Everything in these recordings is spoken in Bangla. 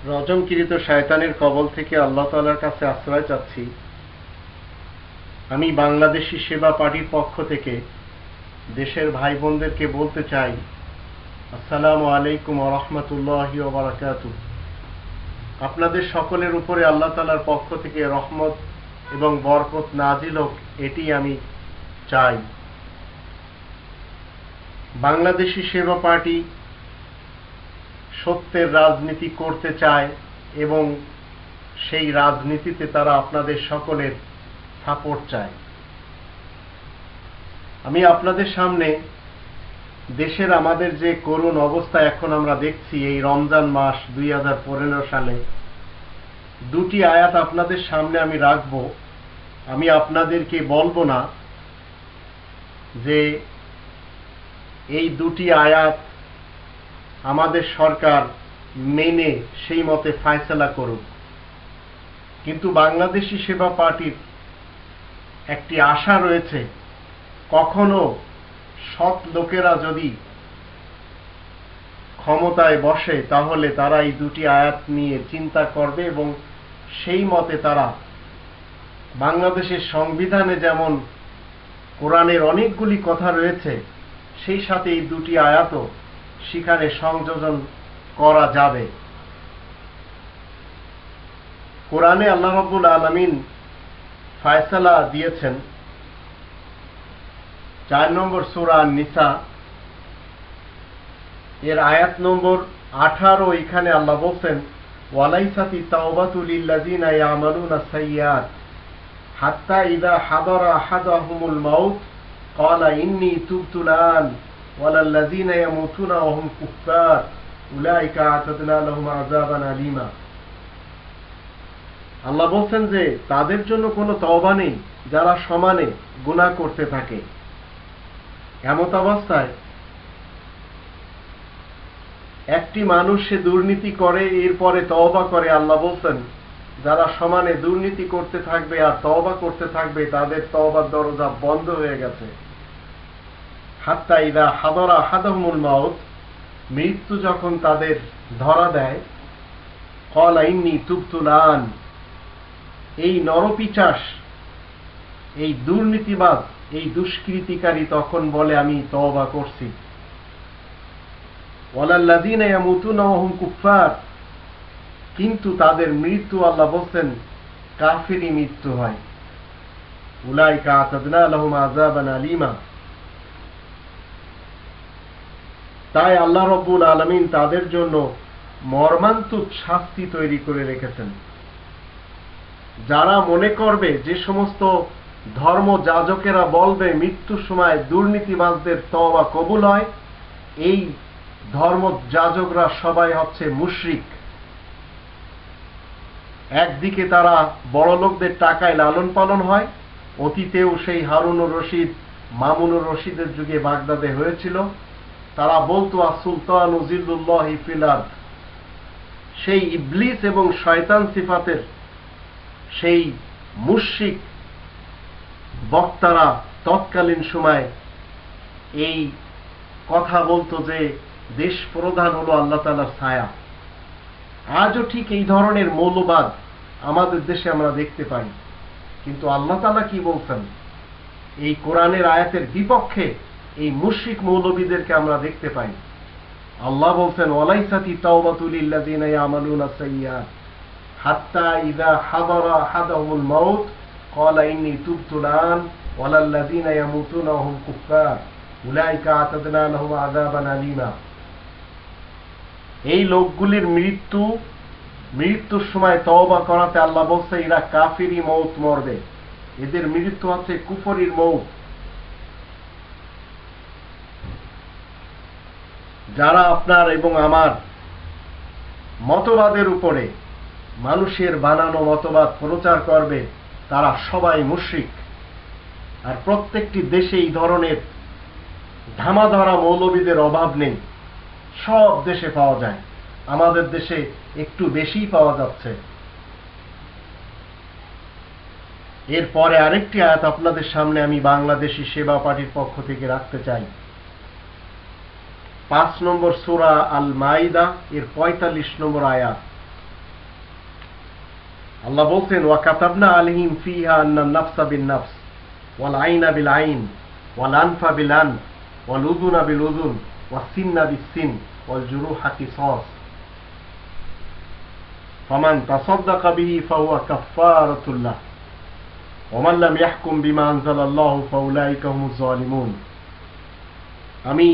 রজমকৃত শয়তানের কবল থেকে আল্লাহ তাআলার কাছে আশ্রয় চাচ্ছি। আমি বাংলাদেশি সেবা পার্টির পক্ষ থেকে দেশের ভাই বোনদেরকে বলতে চাই, আসসালামু আলাইকুম ওয়া রাহমাতুল্লাহি ওয়া বারাকাতুহু। আপনাদের সকলের উপরে আল্লাহ তাআলার পক্ষ থেকে রহমত এবং বরকত নাজিল হোক, এটি আমি চাই। বাংলাদেশি সেবা পার্টি সত্যের রাজনীতি করতে চায় এবং সেই রাজনীতিতে তারা আপনাদের সকলের সাপোর্ট চায়। আমি আপনাদের সামনে দেশের আমাদের যে করুণ অবস্থা এখন আমরা দেখছি, এই রমজান মাস 2015 সালে দুটি আয়াত আপনাদের সামনে আমি রাখব। আমি আপনাদেরকে বলবো না যে এই দুটি আয়াত আমাদের সরকার মেনে সেই মতে ফায়সালা করুক, কিন্তু বাংলাদেশি সেবা পার্টির একটি আশা রয়েছে, কখনো সৎ লোকেরা যদি ক্ষমতায় বসে তাহলে তারা এই দুটি আয়াত নিয়ে চিন্তা করবে এবং সেই মতে তারা বাংলাদেশের সংবিধানে যেমন কোরআনের অনেকগুলি কথা রয়েছে, সেই সাথে এই দুটি আয়াতও সেখানে সংযোজন করা যাবে। কোরআনে আল্লাহ রাব্বুল আলামিন ফায়সালা দিয়েছেন 4 নম্বর সূরা নিসা এর আয়াত নম্বর 18। এখানে আল্লাহ বলছেন, ওয়ালাইসাতি তাওবাতু লিল্লাযিনা ইয়ামালুনা সাইয়্যাত হাত্তা ইযা হাদারা আহাদাহুমুল মাউত ক্বালা ইন্নী তুবতু আন ওয়ালাল্লাযিনা ইয়ামুতুনা ওয়া হুম কুফফার উলাইকা আ'তাদনা লাহুম আযাবান আলীমা। আল্লাহ বলছেন যে তাদের জন্য কোনো তওবা নেই যারা সমানে গুনাহ করতে থাকে। এমত অবস্থায় একটি মানুষ সে দুর্নীতি করে, এরপরে তওবা করে, আল্লাহ বলছেন যারা সমানে দুর্নীতি করতে থাকবে আর তওবা করতে থাকবে তাদের তওবার দরজা বন্ধ হয়ে গেছে। হাত্তা ইযা হাদারা আহাদাহুমুল মাউত, মৃত্যু যখন তাদের ধরা দেয়, ক্বালা ইন্নী তুবতু আন, এই নরপিশাচ, এই দুর্নীতিবাজ, এই দুষ্কৃতিকারী তখন বলে আমি তওবা করছি। ওয়ালাল্লাযিনা ইয়ামুতুনা ওয়া হুম কুফফার, কিন্তু তাদের মৃত্যু আল্লাহ বলছেন কাফিরি মৃত্যু হয়। উলাইকা আ'তাদনা লাহুম আযাবান আলীমা। তাই আল্লাহ রাব্বুল আলামিন তাদের জন্য মর্মান্তিক শাস্তি তৈরি করে রেখেছেন। যারা মনে করবে, যে সমস্ত ধর্ম যাজকেরা বলবে মৃত্যুর সময় দুর্নীতিবাজদের তওবা কবুল হয়, এই ধর্ম যাজকরা সবাই হচ্ছে মুশরিক। একদিকে তারা বড় লোকদের টাকায় লালন পালন হয়, অতীতেও সেই হারুনুর রশিদ, মামুনুর রশিদের যুগে বাগদাদে হয়েছিল। তারা বলতো আসুলতানু জিল্লুল্লাহি ফিল আরদ, সেই ইবলিস এবং শয়তান সিফাতের সেই মুশরিক বক্তারা তৎকালীন সময় এই কথা বলতো যে দেশ প্রধান হলো আল্লাহ তাআলার ছায়া। আজও ঠিক এই ধরনের মৌলবাদ আমাদের দেশে আমরা দেখতে পাই, কিন্তু আল্লাহ তাআলা কি বলছেন? এই কোরআনের আয়াতের বিপক্ষে এই মুশরিক মৌলবীদেরকে আমরা দেখতে পাই। আল্লাহ বলছেন, ওয়ালাইসাতি তাওবাতু লিল্লাযিনা ইয়ামালুনা সাইয়্যাত হাত্তা ইযা হাদারা আহাদাহুমুল মাউত ক্বালা ইন্নী তুবতু আন ওয়ালাল্লাযিনা ইয়ামুতুনা ওয়া হুম কুফফার উলাইকা আ'তাদনা লাহুম আযাবান আলীমা। এই লোকগুলির মৃত্যুর সময় তওবা করাতে আল্লাহ বলছে এরা কাফিরি মওত মরবে, এদের মৃত্যু হচ্ছে কুফরির মওত। যারা আপনার এবং আমার মতবাদের উপরে, মানুষের বানানো মতবাদ প্রচার করবে, তারা সবাই মুশরিক। আর প্রত্যেকটি দেশে এই ধরনের ধামাধরা মৌলবীদের অভাব নেই, সব দেশে পাওয়া যায়। আমাদের দেশে একটু বেশি পাওয়া যাচ্ছে। এরপরে আরেকটি আয়াত আপনাদের সামনে আমি বাংলাদেশি সেবা পার্টির পক্ষ থেকে রাখতে চাই। 5 নম্বর সূরা আল মাইদা এর 45 নম্বর আয়াত। আল্লাহ বলছেন, ওয়া কাতাবনা আলাইহিম ফিহা আন্নান নাফসা বিন নাফস ওয়াল আইনা বিল আইন ওয়াল আনফা বিল আনফ ওয়াল উযুনা বিল উযুন ওয়াস সিন্না বিস সিন ওয়াল জুরুহা কিসাস ফামান তাসাদদাকা বিহি ফাহুয়া কাফফারাতুল লাহ ওয়া মান লাম ইয়াহকুম বিমা আনজালাল্লাহু ফাউলাইকা হুমুজ জালিমুন। আমি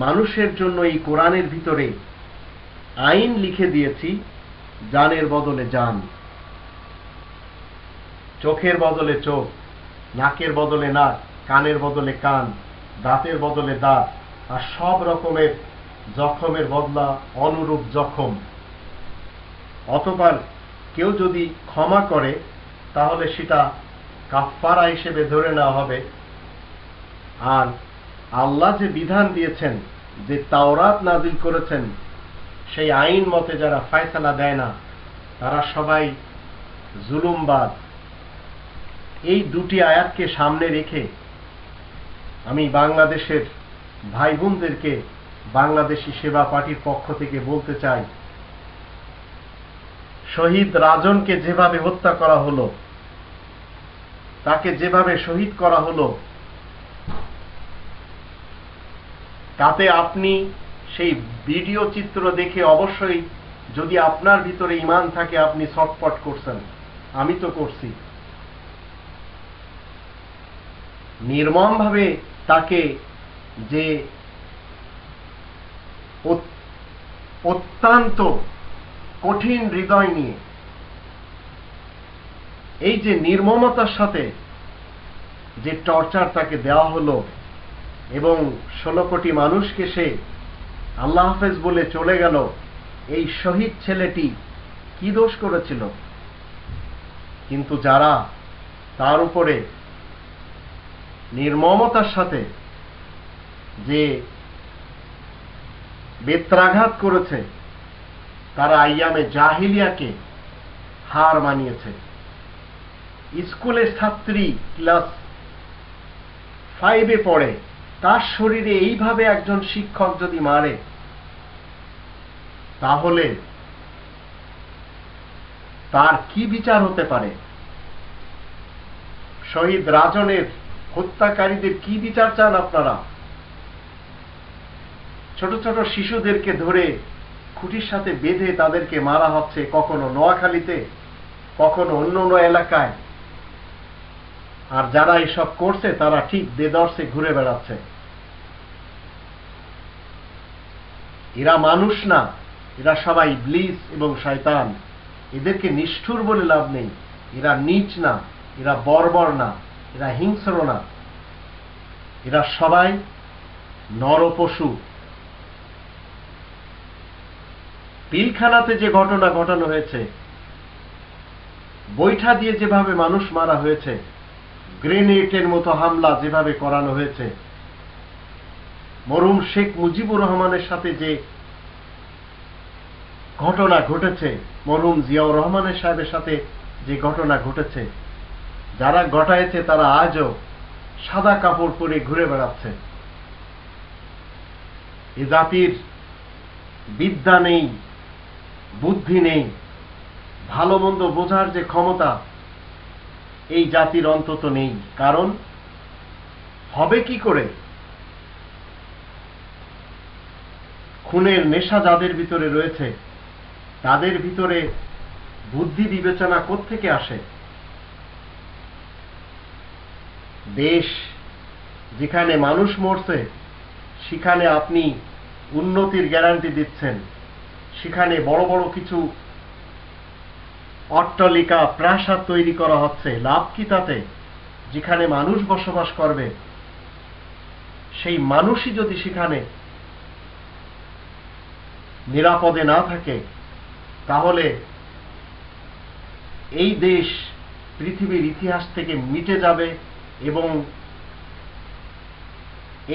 মানুষের জন্য এই কোরআনের ভিতরে আইন লিখে দিয়েছি, জানের বদলে জান, চোখের বদলে চোখ, নাকের বদলে নাক, কানের বদলে কান, দাঁতের বদলে দাঁত, আর সব রকমের জখমের বদলা অনুরূপ জখম। অতঃপর কেউ যদি ক্ষমা করে তাহলে সেটা কাফফারা হিসেবে ধরে নেওয়া হবে। আর আল্লাহ যে বিধান দিয়েছেন, যে তাওরাত নাজিল করেছেন, সেই আইন মতে যারা ফয়সালা দেয় না তারা সবাই জুলুমবাজ। এই দুটি আয়াতকে সামনে রেখে আমি বাংলাদেশের ভাই বোনদেরকে বাংলাদেশি সেবা পার্টির পক্ষ থেকে বলতে চাই, শহীদ রাজনকে যেভাবে হত্যা করা হলো, তাকে যেভাবে শহীদ করা হলো, তাতে আপনি সেই ভিডিও চিত্র দেখে অবশ্যই, যদি আপনার ভিতরে ঈমান থাকে, আপনি ছটফট করছেন। আমি তো করছি। নির্মমভাবে তাকে যে অত্যন্ত কঠিন হৃদয় নিয়ে এই যে নির্মমতার সাথে যে টর্চার তাকে দেওয়া হলো, এবং 16 কোটি মানুষকে সে আল্লাহ হাফেজ বলে চলে গেল, এই শহীদ ছেলেটি কি দোষ করেছিল? কিন্তু যারা তার উপরে নির্মমতার সাথে যে বেত্রাঘাত করেছে, তারা আইয়ামে জাহিলিয়াকে হার মানিয়েছে। স্কুলের ছাত্রী ক্লাস 5-এ পড়ে, তার শরীরে এইভাবে একজন শিক্ষক যদি মারে, তাহলে তার কি বিচার হতে পারে? শহীদ রাজনের হত্যাকারীদের কি বিচার চান আপনারা? ছোট ছোট শিশুদেরকে ধরে খুঁটির সাথে বেঁধে তাদেরকে মারা হচ্ছে, কখনো নোয়াখালীতে, কখনো অন্য অন্য এলাকায়। আর যারা এসব করছে তারা ঠিক বেদর্শে ঘুরে বেড়াচ্ছে। এরা মানুষ না, এরা সবাই ইবলিস এবং শয়তান। এদেরকে নিষ্ঠুর বলে লাভ নেই। এরা নীচ না, এরা বর্বর না, এরা হিংস্র না, এরা সবাই নরপশু। পিলখানাতে যে ঘটনা ঘটানো হয়েছে, বৈঠা দিয়ে যেভাবে মানুষ মারা হয়েছে, গ্রেনেডের মতো হামলা যেভাবে করানো হয়েছে, মরহুম শেখ মুজিবুর রহমানের সাথে যে ঘটনা ঘটেছে, মরহুম জিয়াউর রহমানের সাহেবের সাথে যে ঘটনা ঘটেছে, যারা ঘটাইছে তারা আজও সাদা কাপড় পরে ঘুরে বেড়াচ্ছে। এ জাতির বিদ্যা নেই, বুদ্ধি নেই, ভালো মন্দ বোঝার যে ক্ষমতা এই জাতির অন্তত নেই। কারণ হবে কি করে? খুনের নেশা যাদের ভিতরে রয়েছে, তাদের ভিতরে বুদ্ধি বিবেচনা কোত্থেকে আসে? দেশ যেখানে মানুষ মরছে, সেখানে আপনি উন্নতির গ্যারান্টি দিচ্ছেন, সেখানে বড় বড় কিছু অট্টালিকা প্রাসাদ তৈরি করা হচ্ছে। লাভ কি তাতে? যেখানে মানুষ বসবাস করবে, সেই মানুষই যদি সেখানে নিরাপদে না থাকে, তাহলে এই দেশ পৃথিবীর ইতিহাস থেকে মিটে যাবে এবং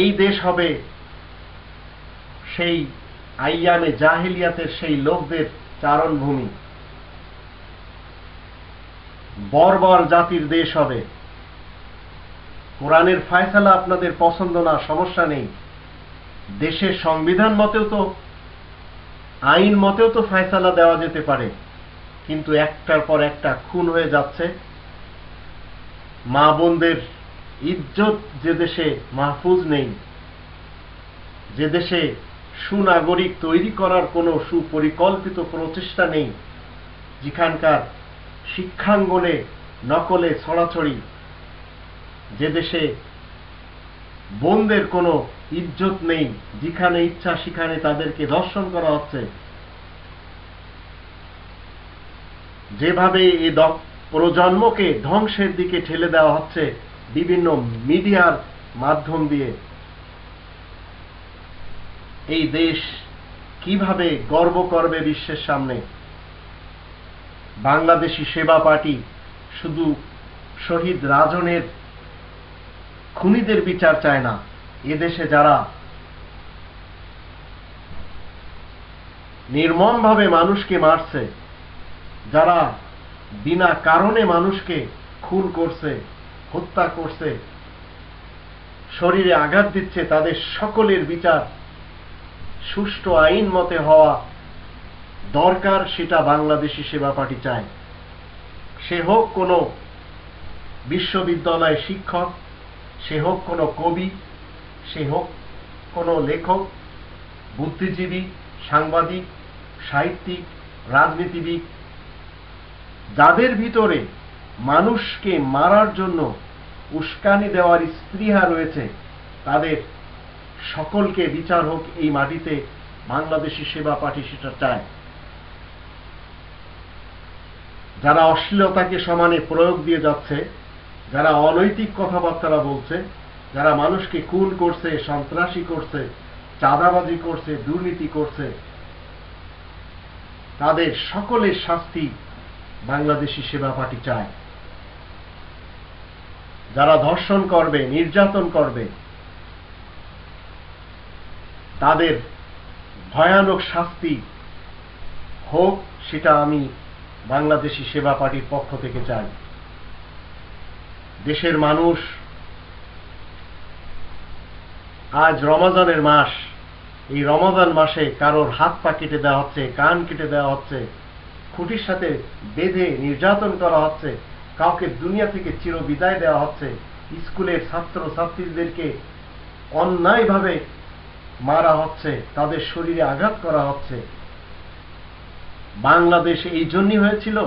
এই দেশ হবে সেই আইয়ামে জাহিলিয়াতের সেই লোকদের চারণভূমি। বর্বর জাতির দেশ হবে। কোরআনের ফয়সালা আপনাদের পছন্দ না, সমস্যা নেই। দেশের সংবিধান মতেও তো, আইন মতেও তো ফয়সালা দেওয়া যেতে পারে, কিন্তু একটার পর একটা খুন হয়ে যাচ্ছে। মা বোনদের ইজ্জত যে দেশে মাহফুজ নেই, যে দেশে সুনাগরিক তৈরি করার কোনো সুপরিকল্পিত প্রচেষ্টা নেই, যেখানকার শিক্ষাঙ্গনে নকলে ছড়াছড়ি, যে দেশে বোনদের কোনো ইজ্জত নেই, যেখানে ইচ্ছা সেখানে তাদেরকে ধর্ষণ করা হচ্ছে, যেভাবে এই প্রজন্মকে ধ্বংসের দিকে ঠেলে দেওয়া হচ্ছে বিভিন্ন মিডিয়ার মাধ্যম দিয়ে, এই দেশ কিভাবে গর্ব করবে বিশ্বের সামনে? বাংলাদেশি সেবা পার্টি শুধু শহীদ রাজনের খুনিদের বিচার চায় না, এদেশে যারা নির্মমভাবে মানুষকে মারছে, যারা বিনা কারণে মানুষকে খুন করছে, হত্যা করছে, শরীরে আঘাত দিচ্ছে, তাদের সকলের বিচার সুষ্ঠু আইন মতে হওয়া দরকার, সেটা বাংলাদেশি সেবা পার্টি চায়। সে হোক কোনো বিশ্ববিদ্যালয়ের শিক্ষক, সে হোক কোনো কবি, সে হোক কোনো লেখক, বুদ্ধিজীবী, সাংবাদিক, সাহিত্যিক, রাজনীতিবিদ, যাদের ভিতরে মানুষকে মারার জন্য উস্কানি দেওয়ার স্পৃহা রয়েছে, তাদের সকলকে বিচার হোক এই মাটিতে। বাংলাদেশি সেবা পার্টি সেটা চায়। যারা অশ্লীলতাকে সমানে প্রয়োগ দিয়ে যাচ্ছে, যারা অনৈতিক কথাবার্তা বলছে, যারা মানুষকে খুন করছে, সন্ত্রাসী করছে, চাঁদাবাজি করছে, দুর্নীতি করছে, তাদের সকলের শাস্তি বাংলাদেশি সেবা পার্টি চায়। যারা ধর্ষণ করবে, নির্যাতন করবে, তাদের ভয়ানক শাস্তি হোক, সেটা আমি বাংলাদেশি সেবা পার্টির পক্ষ থেকে চাই। দেশের মানুষ, আজ রমাজানের মাস, এই রমাজান মাসে কারোর হাত পা কেটে দেওয়া হচ্ছে, কান কেটে দেওয়া হচ্ছে, খুঁটির সাথে বেঁধে নির্যাতন করা হচ্ছে, কাউকে দুনিয়া থেকে চিরবিদায় দেওয়া হচ্ছে, স্কুলের ছাত্র ছাত্রীদেরকে অন্যায়ভাবে মারা হচ্ছে, তাদের শরীরে আঘাত করা হচ্ছে। বাংলাদেশ এই জন্যই হয়েছিল?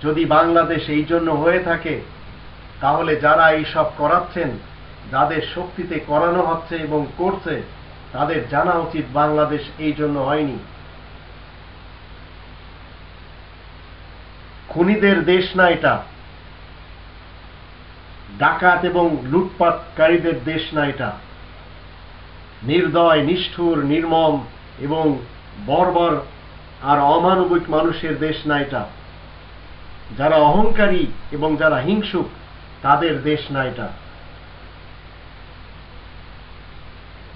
যদি বাংলাদেশ এই জন্য হয়ে থাকে, তাহলে যারা এই সব করাচ্ছেন, যাদের শক্তিতে করানো হচ্ছে এবং করছে, তাদের জানা উচিত বাংলাদেশ এই জন্য হয়নি। খুনিদের দেশ না এটা, ডাকাত এবং লুটপাটকারীদের দেশ না এটা, নির্দয়, নিষ্ঠুর, নির্মম এবং বর্বর আর অমানবিক মানুষের দেশ না এটা, যারা অহংকারী এবং যারা হিংসুক তাদের দেশ না এটা।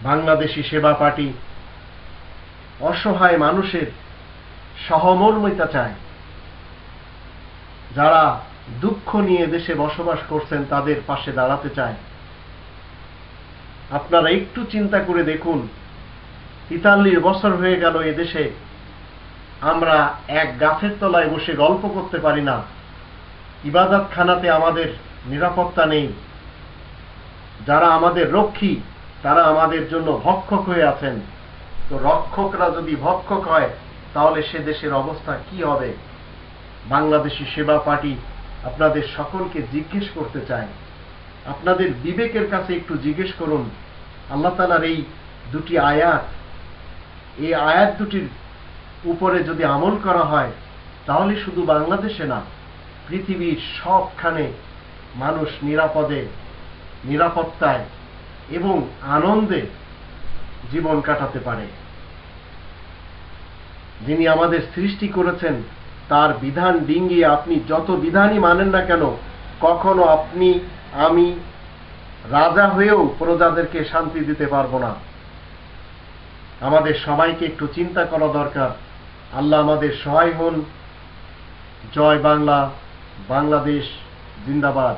বাংলাদেশি সেবা পার্টি অসহায় মানুষের সহমর্মিতা চায়। যারা দুঃখ নিয়ে দেশে বসবাস করছেন তাদের পাশে দাঁড়াতে চায়। আপনারা একটু চিন্তা করে দেখুন, ৪৩ বছর হয়ে গেল এদেশে আমরা এক গাছের তলায় বসে গল্প করতে পারি না, ইবাদতখানাতে আমাদের নিরাপত্তা নেই, যারা আমাদের রক্ষী তারা আমাদের জন্য ভক্ষক হয়ে আছেন। তো রক্ষকরা যদি ভক্ষক হয়, তাহলে সে দেশের অবস্থা কি হবে? বাংলাদেশি সেবা পার্টি আপনাদের সকলকে জিজ্ঞেস করতে চায়, আপনাদের বিবেকের কাছে একটু জিজ্ঞেস করুন, আল্লাহ তাআলার এই দুটি আয়াত, এই আয়াত দুটির উপরে যদি আমল করা হয়, তাহলে শুধু বাংলাদেশে না, পৃথিবীর সবখানে মানুষ নিরাপদে, নিরাপত্তায় এবং আনন্দে জীবন কাটাতে পারে। যিনি আমাদের সৃষ্টি করেছেন, তার বিধান ডিঙ্গিয়ে আপনি যত বিধানই মানেন না কেন, কখনো আপনি আমি রাজা হয়েও প্রজাদেরকে শান্তি দিতে পারবো না। আমাদের সবাইকে একটু চিন্তা করা দরকার। আল্লাহ আমাদের সহায় হন। জয় বাংলা, বাংলাদেশ জিন্দাবাদ।